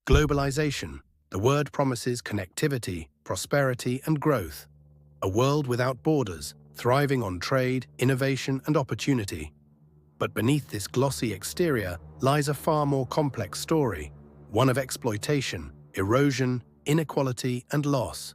Globalization. The word promises connectivity, prosperity, and growth. A world without borders, thriving on trade, innovation, and opportunity. But beneath this glossy exterior lies a far more complex story, one of exploitation, erosion, inequality, and loss.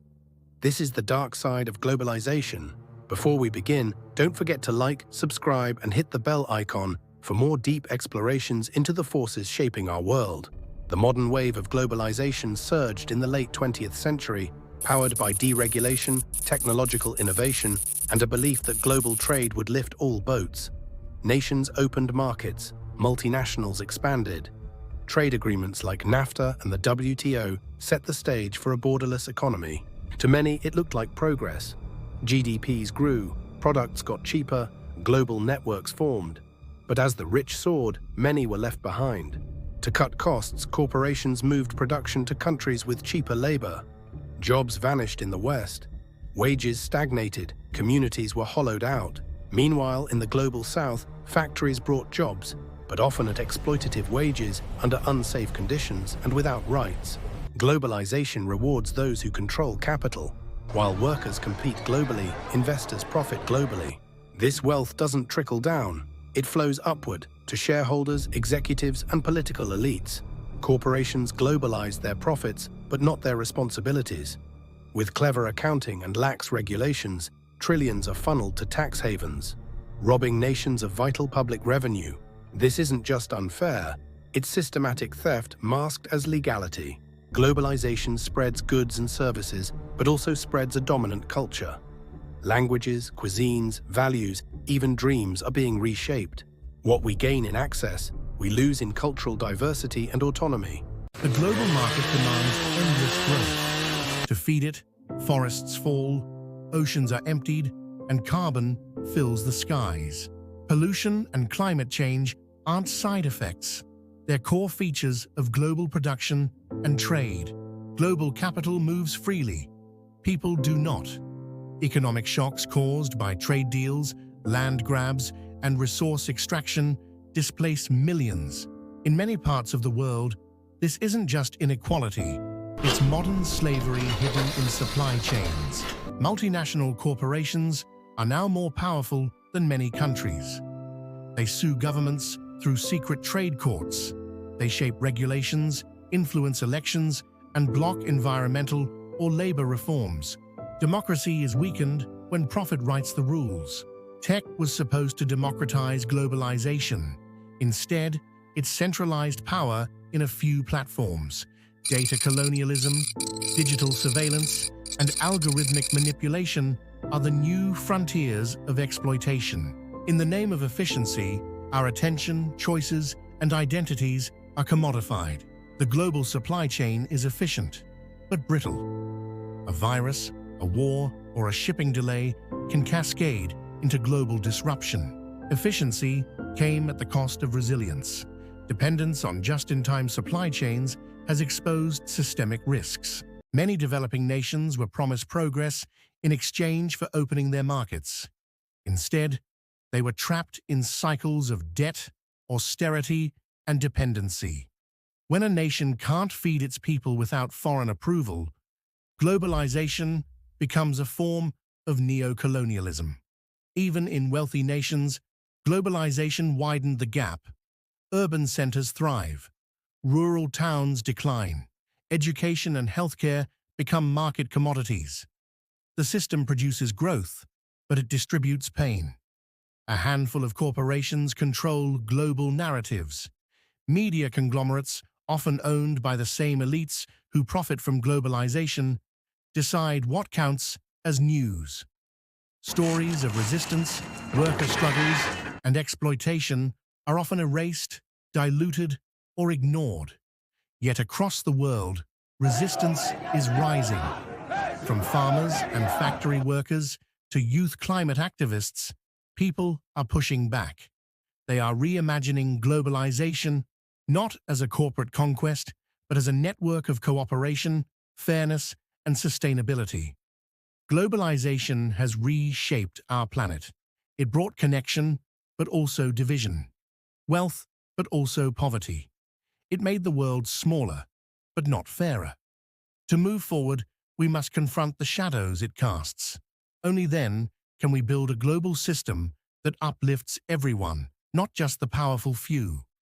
This is the dark side of globalization. Before we begin, don't forget to like, subscribe, and hit the bell icon for more deep explorations into the forces shaping our world. The modern wave of globalization surged in the late 20th century, powered by deregulation, technological innovation, and a belief that global trade would lift all boats. Nations opened markets, multinationals expanded. Trade agreements like NAFTA and the WTO set the stage for a borderless economy. To many, it looked like progress. GDPs grew, products got cheaper, global networks formed. But as the rich soared, many were left behind. To cut costs, corporations moved production to countries with cheaper labor. Jobs vanished in the West. Wages stagnated, communities were hollowed out. Meanwhile, in the global South, factories brought jobs, but often at exploitative wages, under unsafe conditions, and without rights. Globalization rewards those who control capital. While workers compete globally, investors profit globally. This wealth doesn't trickle down. It flows upward to shareholders, executives, and political elites. Corporations globalize their profits, but not their responsibilities. With clever accounting and lax regulations, trillions are funneled to tax havens, robbing nations of vital public revenue. This isn't just unfair, it's systematic theft masked as legality. Globalization spreads goods and services, but also spreads a dominant culture. Languages, cuisines, values, even dreams are being reshaped. What we gain in access, we lose in cultural diversity and autonomy. The global market demands endless growth. To feed it, forests fall, oceans are emptied, and carbon fills the skies. Pollution and climate change aren't side effects. They're core features of global production and trade. Global capital moves freely. People do not. Economic shocks caused by trade deals, land grabs, and resource extraction displace millions. In many parts of the world, this isn't just inequality. It's modern slavery hidden in supply chains. Multinational corporations are now more powerful than many countries. They sue governments through secret trade courts. They shape regulations, influence elections, and block environmental or labor reforms. Democracy is weakened when profit writes the rules. Tech was supposed to democratize globalization. Instead, it centralized power in a few platforms. Data colonialism, digital surveillance, and algorithmic manipulation are the new frontiers of exploitation. In the name of efficiency, our attention, choices, and identities are commodified. The global supply chain is efficient, but brittle. A virus, a war, or a shipping delay can cascade into global disruption. Efficiency came at the cost of resilience. Dependence on just-in-time supply chains has exposed systemic risks. Many developing nations were promised progress in exchange for opening their markets. Instead, they were trapped in cycles of debt, austerity, and dependency. When a nation can't feed its people without foreign approval, globalization becomes a form of neo-colonialism. Even in wealthy nations, globalization widened the gap. Urban centers thrive. Rural towns decline. Education and healthcare become market commodities. The system produces growth, but it distributes pain. A handful of corporations control global narratives. Media conglomerates, often owned by the same elites who profit from globalization, decide what counts as news. Stories of resistance, worker struggles, and exploitation are often erased, diluted, or ignored. Yet across the world, resistance is rising. From farmers and factory workers to youth climate activists, people are pushing back. They are reimagining globalization not as a corporate conquest, but as a network of cooperation, fairness, and sustainability. Globalization has reshaped our planet. It brought connection, but also division. Wealth, but also poverty. It made the world smaller, but not fairer. To move forward, we must confront the shadows it casts. Only then can we build a global system that uplifts everyone, not just the powerful few.